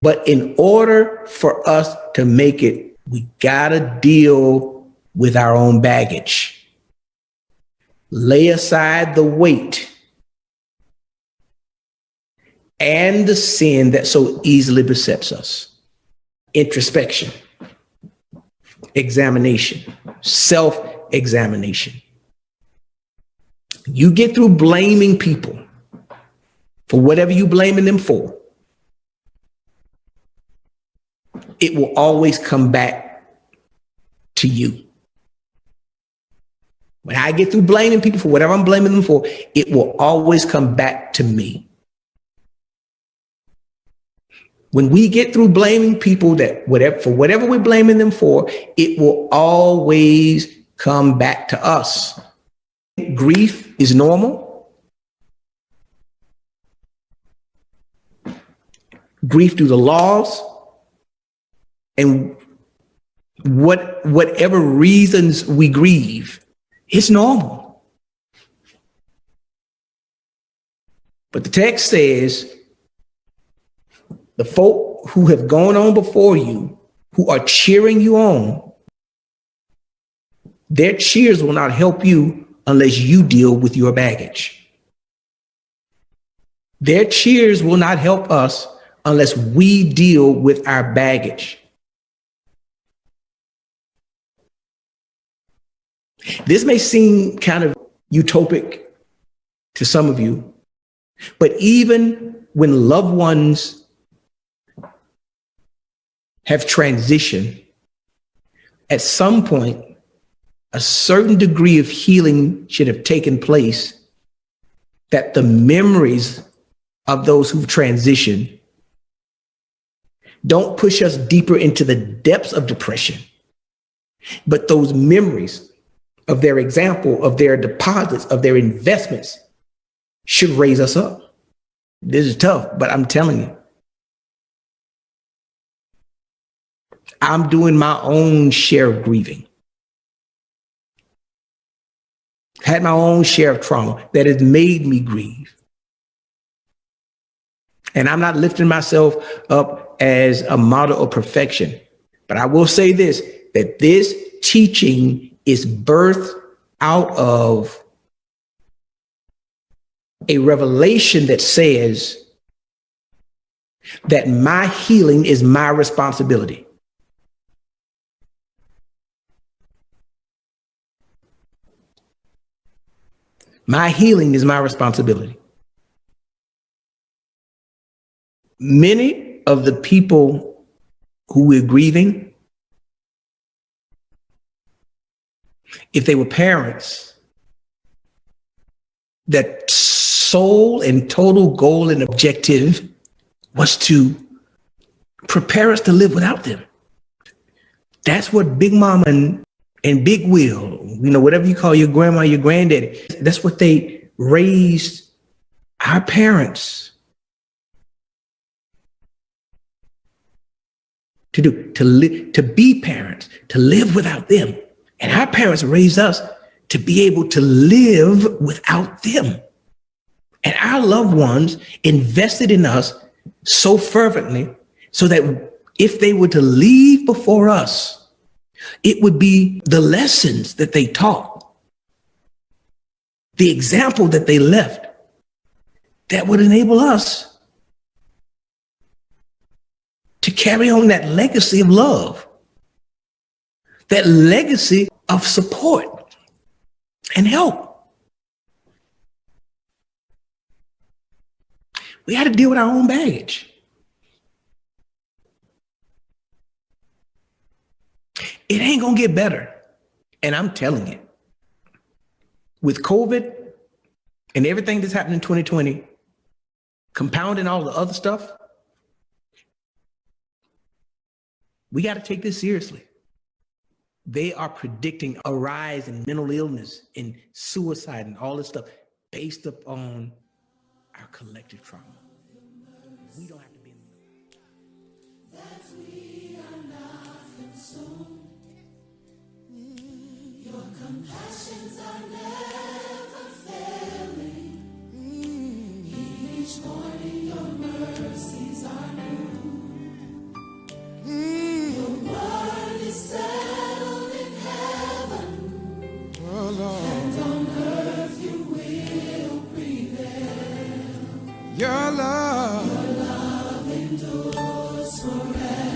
But in order for us to make it, we gotta deal with our own baggage. Lay aside the weight and the sin that so easily besets us. Introspection, examination, self-examination. You get through blaming people for whatever you're blaming them for, it will always come back to you. When I get through blaming people for whatever I'm blaming them for, it will always come back to me. When we get through blaming people for whatever we're blaming them for, it will always come back to us. Grief is normal. Grief through the laws and whatever reasons we grieve, it's normal. But the text says, the folk who have gone on before you, who are cheering you on, their cheers will not help you unless you deal with your baggage. Their cheers will not help us unless we deal with our baggage. This may seem kind of utopic to some of you, but even when loved ones have transitioned, at some point, a certain degree of healing should have taken place, that the memories of those who've transitioned don't push us deeper into the depths of depression, but those memories of their example, of their deposits, of their investments should raise us up. This is tough, but I'm telling you, I'm doing my own share of grieving. Had my own share of trauma that has made me grieve. And I'm not lifting myself up as a model of perfection, but I will say this, that this teaching is birthed out of a revelation that says that my healing is my responsibility. My healing is my responsibility. Many of the people who we're grieving, if they were parents, that sole and total goal and objective was to prepare us to live without them. That's what Big Mama and Big Will, whatever you call your grandma, your granddaddy, that's what they raised our parents to do, to be parents, to live without them. And our parents raised us to be able to live without them. And our loved ones invested in us so fervently so that if they were to leave before us, it would be the lessons that they taught, the example that they left, that would enable us to carry on that legacy of love, that legacy of support and help. We had to deal with our own baggage. It ain't gonna get better. And I'm telling you, with COVID and everything that's happened in 2020, compounding all the other stuff, we got to take this seriously. They are predicting a rise in mental illness and suicide and all this stuff based upon our collective trauma. We don't have to be in the that we are not consumed. Your compassions are never failing. Each morning your mercies are new. Your love endures forever.